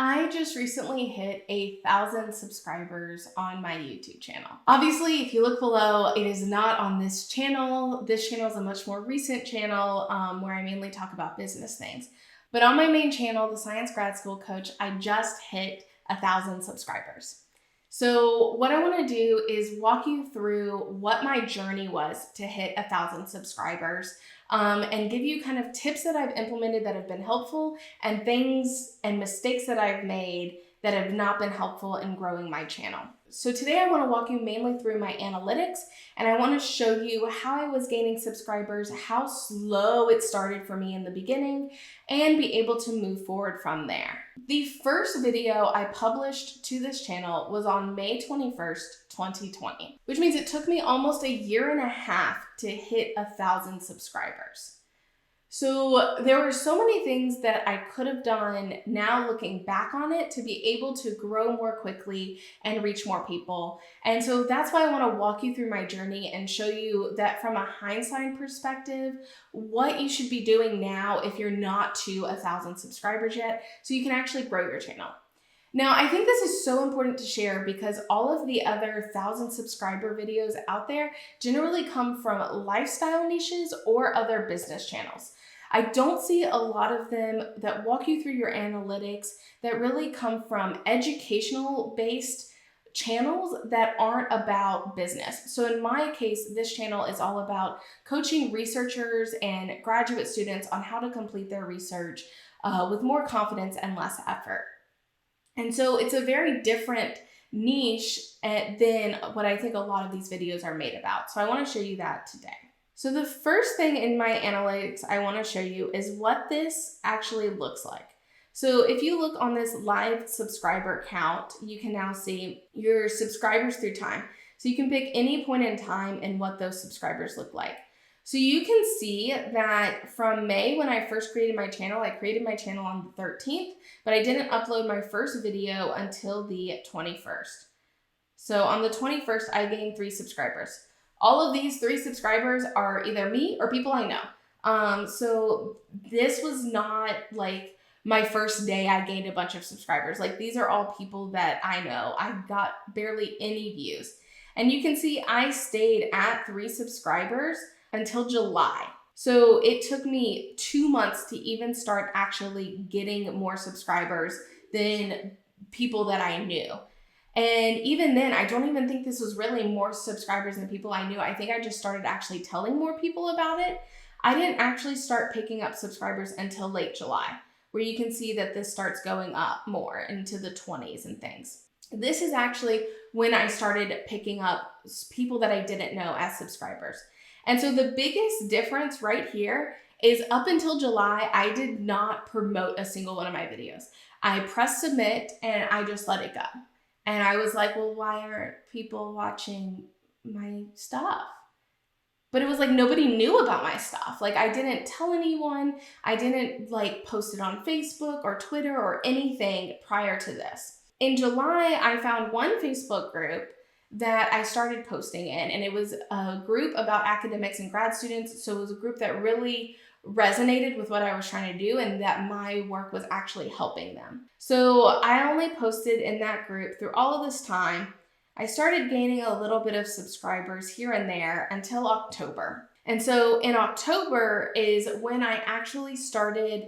I just recently hit 1,000 subscribers on my YouTube channel. Obviously, if you look below, it is not on this channel. This channel is a much more recent channel where I mainly talk about business things. But on my main channel, The Science Grad School Coach, I just hit 1,000 subscribers. So what I want to do is walk you through what my journey was to hit 1,000 subscribers and give you kind of tips that I've implemented that have been helpful and things and mistakes that I've made that have not been helpful in growing my channel. So today I want to walk you mainly through my analytics, and I want to show you how I was gaining subscribers, how slow it started for me in the beginning, and be able to move forward from there. The first video I published to this channel was on May 21st, 2020, which means it took me almost 1.5 years to hit 1,000 subscribers. So there were so many things that I could have done now looking back on it to be able to grow more quickly and reach more people. And so that's why I want to walk you through my journey and show you that from a hindsight perspective, what you should be doing now if you're not to 1,000 subscribers yet, so you can actually grow your channel. Now, I think this is so important to share because all of the other 1,000 subscriber videos out there generally come from lifestyle niches or other business channels. I don't see a lot of them that walk you through your analytics that really come from educational based channels that aren't about business. So in my case, this channel is all about coaching researchers and graduate students on how to complete their research with more confidence and less effort. And so it's a very different niche than what I think a lot of these videos are made about. So I want to show you that today. So the first thing in my analytics I want to show you is what this actually looks like. So if you look on this live subscriber count, you can now see your subscribers through time. So you can pick any point in time and what those subscribers look like. So you can see that from May, when I first created my channel, I created my channel on the 13th, but I didn't upload my first video until the 21st. So on the 21st, I gained 3 subscribers. All of these 3 subscribers are either me or people I know. So this was not like my first day I gained a bunch of subscribers. Like these are all people that I know. I got barely any views. And you can see I stayed at 3 subscribers until July. So it took me 2 months to even start actually getting more subscribers than people that I knew. And even then, I don't even think this was really more subscribers than people I knew. I think I just started actually telling more people about it. I didn't actually start picking up subscribers until late July, where you can see that this starts going up more into the 20s and things. This is actually when I started picking up people that I didn't know as subscribers. And so the biggest difference right here is up until July, I did not promote a single one of my videos. I pressed submit and I just let it go. And I was like, well, why aren't people watching my stuff? But it was like nobody knew about my stuff. Like I didn't tell anyone. I didn't like post it on Facebook or Twitter or anything prior to this. In July, I found one Facebook group that I started posting in, and it was a group about academics and grad students. So it was a group that really resonated with what I was trying to do and that my work was actually helping them. So I only posted in that group through all of this time. I started gaining a little bit of subscribers here and there until October. And so in October is when I actually started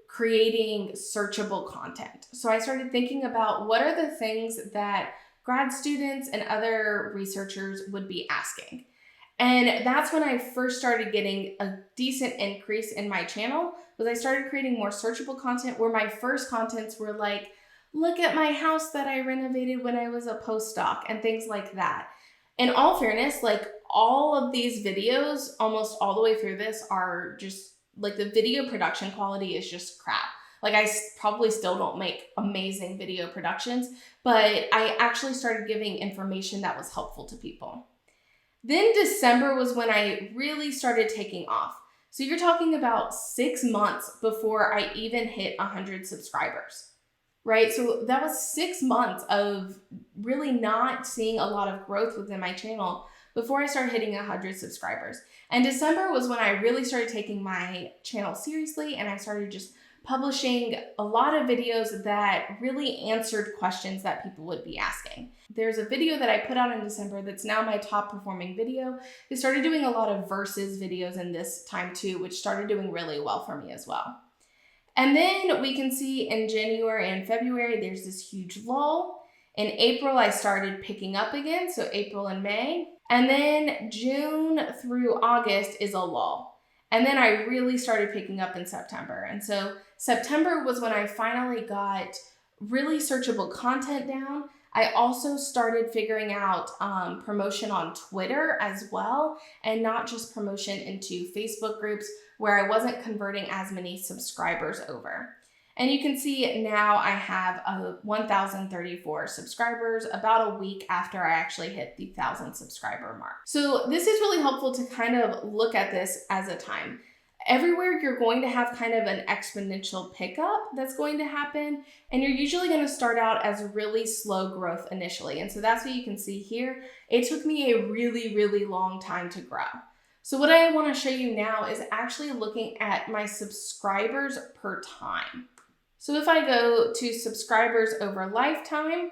creating searchable content. So I started thinking about what are the things that grad students and other researchers would be asking. And that's when I first started getting a decent increase in my channel, was I started creating more searchable content where my first contents were like, look at my house that I renovated when I was a postdoc and things like that. In all fairness, like all of these videos, almost all the way through this are just like the video production quality is just crap. Like I probably still don't make amazing video productions, but I actually started giving information that was helpful to people. Then December was when I really started taking off. So you're talking about 6 months before I even hit 100 subscribers, right? So that was 6 months of really not seeing a lot of growth within my channel before I started hitting 100 subscribers. And December was when I really started taking my channel seriously and I started just publishing a lot of videos that really answered questions that people would be asking. There's a video that I put out in December that's now my top performing video. I started doing a lot of versus videos in this time too, which started doing really well for me as well. And then we can see in January and February, there's this huge lull. In April, I started picking up again, so April and May. And then June through August is a lull. And then I really started picking up in September. And so September was when I finally got really searchable content down. I also started figuring out promotion on Twitter as well, and not just promotion into Facebook groups where I wasn't converting as many subscribers over. And you can see now I have 1,034 subscribers about a week after I actually hit the 1,000 subscriber mark. So this is really helpful to kind of look at this as a time. Everywhere you're going to have kind of an exponential pickup that's going to happen, and you're usually going to start out as really slow growth initially. And so that's what you can see here. It took me a really, really long time to grow. So what I want to show you now is actually looking at my subscribers per time. So if I go to subscribers over lifetime,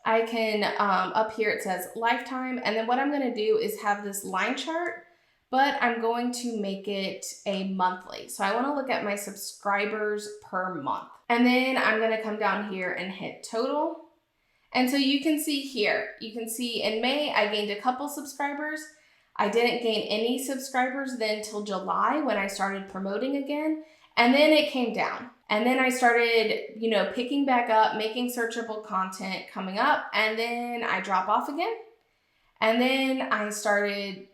I can, up here it says lifetime, and then what I'm going to do is have this line chart, but I'm going to make it a monthly. So I want to look at my subscribers per month. And then I'm going to come down here and hit total. And so you can see here, you can see in May, I gained a couple subscribers. I didn't gain any subscribers then till July when I started promoting again. And then it came down. And then I started, picking back up, making searchable content coming up, and then I drop off again. And then I started,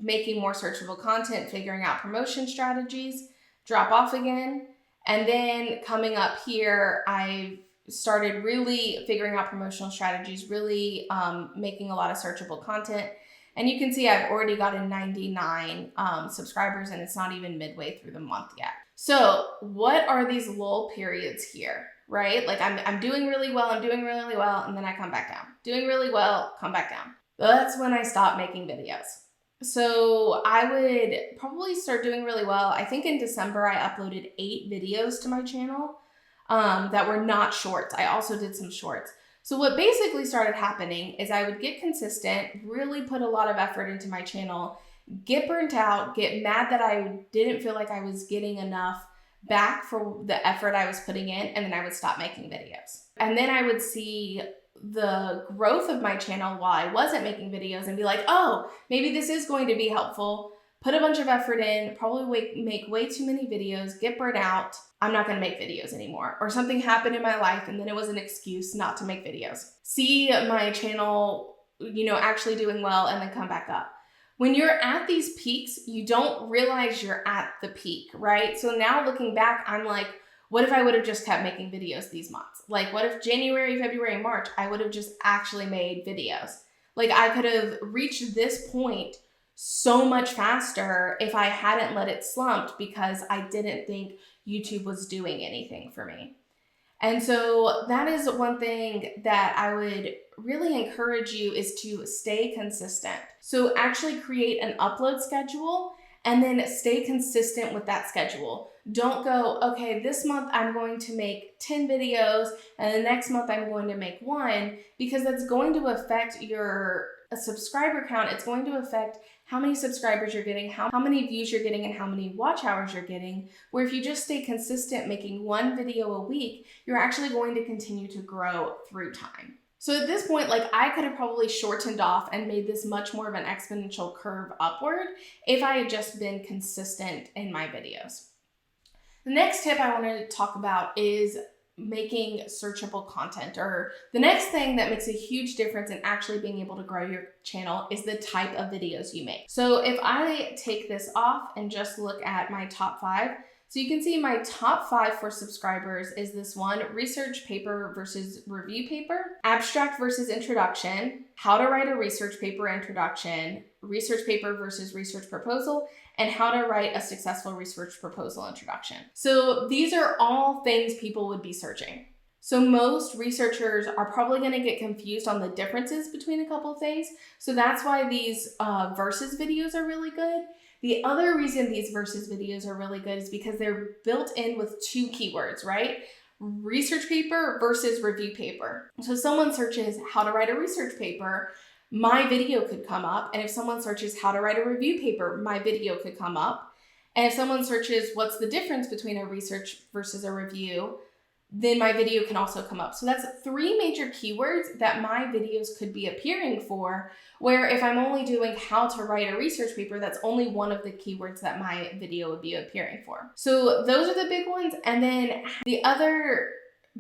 making more searchable content, figuring out promotion strategies, drop off again. And then coming up here, I started really figuring out promotional strategies, really making a lot of searchable content. And you can see I've already gotten 99 subscribers, and it's not even midway through the month yet. So what are these lull periods here, right? Like I'm doing really well, and then I come back down. Doing really well, come back down. That's when I stop making videos. So I would probably start doing really well. I think in December, I uploaded 8 videos to my channel that were not shorts. I also did some shorts. So what basically started happening is I would get consistent, really put a lot of effort into my channel, get burnt out, get mad that I didn't feel like I was getting enough back for the effort I was putting in, and then I would stop making videos. And then I would see the growth of my channel while I wasn't making videos and be like, oh, maybe this is going to be helpful. Put a bunch of effort in, probably make way too many videos, get burnt out. I'm not gonna make videos anymore. Or something happened in my life and then it was an excuse not to make videos. See my channel, actually doing well and then come back up. When you're at these peaks, you don't realize you're at the peak, right? So now looking back, I'm like, what if I would have just kept making videos these months? Like what if January, February, and March, I would have just actually made videos? Like I could have reached this point so much faster if I hadn't let it slump because I didn't think YouTube was doing anything for me. And so that is one thing that I would really encourage you is to stay consistent. So actually create an upload schedule and then stay consistent with that schedule. Don't go, okay, this month I'm going to make 10 videos and the next month I'm going to make 1, because that's going to affect your subscriber count. It's going to affect how many subscribers you're getting, how many views you're getting, and how many watch hours you're getting. Where if you just stay consistent making 1 video a week, you're actually going to continue to grow through time. So at this point, I could have probably shortened off and made this much more of an exponential curve upward if I had just been consistent in my videos. The next tip I want to talk about is making searchable content, or the next thing that makes a huge difference in actually being able to grow your channel is the type of videos you make. So if I take this off and just look at my top 5, so you can see my top 5 for subscribers is this one: research paper versus review paper, abstract versus introduction, how to write a research paper introduction, research paper versus research proposal, and how to write a successful research proposal introduction. So these are all things people would be searching. So most researchers are probably going to get confused on the differences between a couple of things. So that's why these versus videos are really good, The other reason these versus videos are really good is because they're built in with 2 keywords, right? Research paper versus review paper. So if someone searches how to write a research paper, my video could come up. And if someone searches how to write a review paper, my video could come up. And if someone searches what's the difference between a research versus a review, then my video can also come up. So that's 3 major keywords that my videos could be appearing for, where if I'm only doing how to write a research paper, that's only one of the keywords that my video would be appearing for. So those are the big ones. And then the other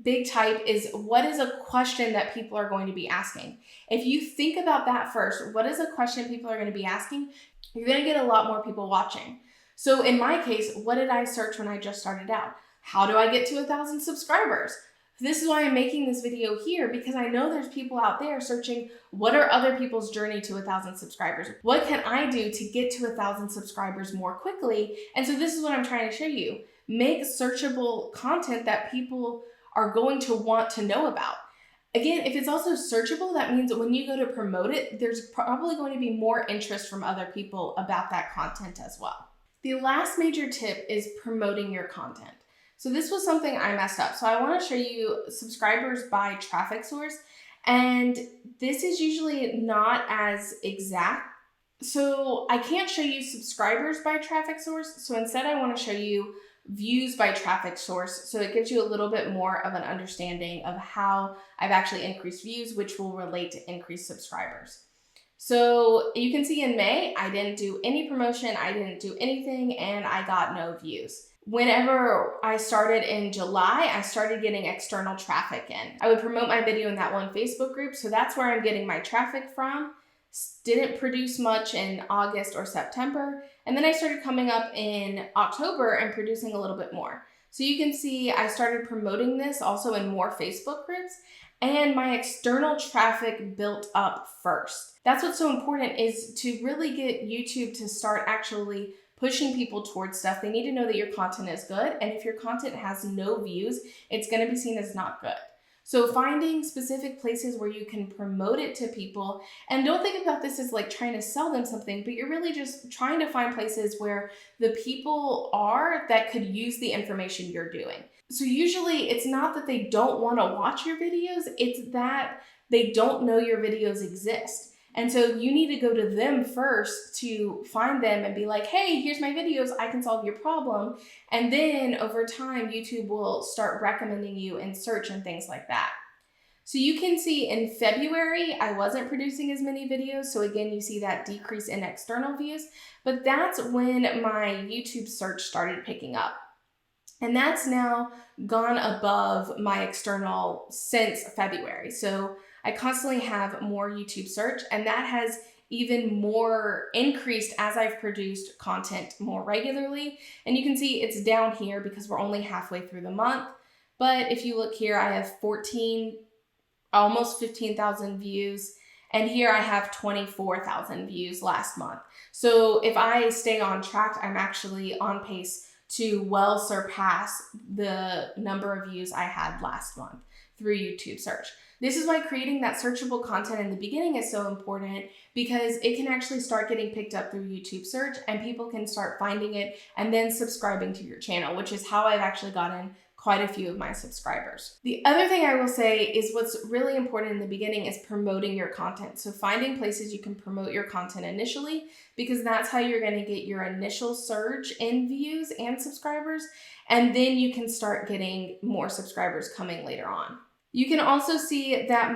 big type is, what is a question that people are going to be asking? If you think about that first, what is a question people are going to be asking? You're going to get a lot more people watching. So in my case, what did I search when I just started out? How do I get to 1,000 subscribers? This is why I'm making this video here, because I know there's people out there searching, what are other people's journey to 1,000 subscribers? What can I do to get to 1,000 subscribers more quickly? And so this is what I'm trying to show you. Make searchable content that people are going to want to know about. Again, if it's also searchable, that means when you go to promote it, there's probably going to be more interest from other people about that content as well. The last major tip is promoting your content. So this was something I messed up. So I want to show you subscribers by traffic source. And this is usually not as exact. So I can't show you subscribers by traffic source. So instead I want to show you views by traffic source. So it gives you a little bit more of an understanding of how I've actually increased views, which will relate to increased subscribers. So you can see in May, I didn't do any promotion, I didn't do anything, and I got no views. Whenever I started in July, I started getting external traffic in. I would promote my video in that one Facebook group, so that's where I'm getting my traffic from. Didn't produce much in August or September, and then I started coming up in October and producing a little bit more. So you can see I started promoting this also in more Facebook groups, and my external traffic built up first. That's what's so important, is to really get YouTube to start actually pushing people towards stuff. They need to know that your content is good, and if your content has no views, it's going to be seen as not good. So finding specific places where you can promote it to people, and don't think about this as like trying to sell them something, but you're really just trying to find places where the people are that could use the information you're doing. So usually it's not that they don't want to watch your videos, it's that they don't know your videos exist. And so you need to go to them first to find them and be like, hey, here's my videos, I can solve your problem. And then over time, YouTube will start recommending you in search and things like that. So you can see in February, I wasn't producing as many videos. So again, you see that decrease in external views, but that's when my YouTube search started picking up. And that's now gone above my external since February. So I constantly have more YouTube search, and that has even more increased as I've produced content more regularly. And you can see it's down here because we're only halfway through the month. But if you look here, I have almost 15,000 views. And here I have 24,000 views last month. So if I stay on track, I'm actually on pace to well surpass the number of views I had last month through YouTube search. This is why creating that searchable content in the beginning is so important, because it can actually start getting picked up through YouTube search and people can start finding it and then subscribing to your channel, which is how I've actually gotten quite a few of my subscribers. The other thing I will say is what's really important in the beginning is promoting your content. So finding places you can promote your content initially, because that's how you're going to get your initial surge in views and subscribers. And then you can start getting more subscribers coming later on. You can also see that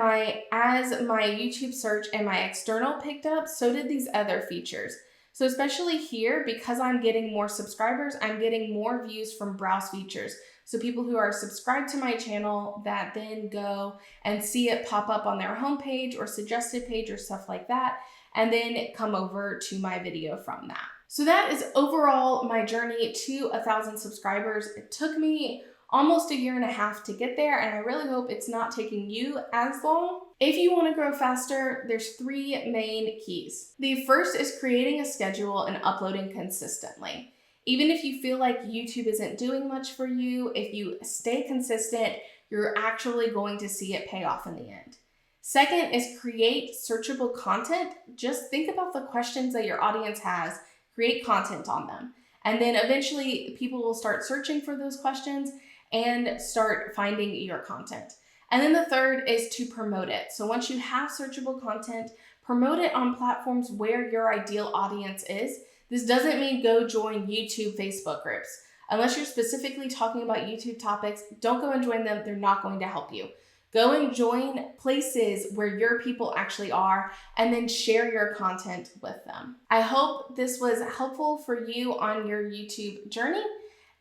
as my YouTube search and my external picked up, so did these other features. So especially here, because I'm getting more subscribers, I'm getting more views from browse features. So people who are subscribed to my channel that then go and see it pop up on their homepage or suggested page or stuff like that, and then come over to my video from that. So that is overall my journey to 1,000 subscribers. It took me almost a year and a half to get there, and I really hope it's not taking you as long. If you want to grow faster, there's 3 main keys. The first is creating a schedule and uploading consistently. Even if you feel like YouTube isn't doing much for you, if you stay consistent, you're actually going to see it pay off in the end. Second is create searchable content. Just think about the questions that your audience has. create content on them. And then eventually people will start searching for those questions and start finding your content. And then the third is to promote it. So once you have searchable content, promote it on platforms where your ideal audience is. This doesn't mean go join YouTube Facebook groups. Unless you're specifically talking about YouTube topics, don't go and join them. They're not going to help you. Go and join places where your people actually are and then share your content with them. I hope this was helpful for you on your YouTube journey.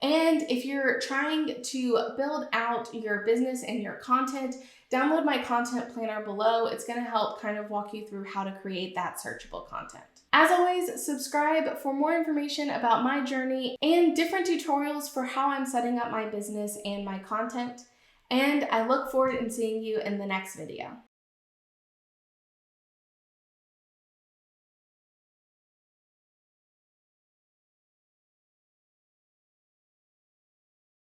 And if you're trying to build out your business and your content, download my content planner below. It's going to help kind of walk you through how to create that searchable content. As always, subscribe for more information about my journey and different tutorials for how I'm setting up my business and my content. And I look forward to seeing you in the next video.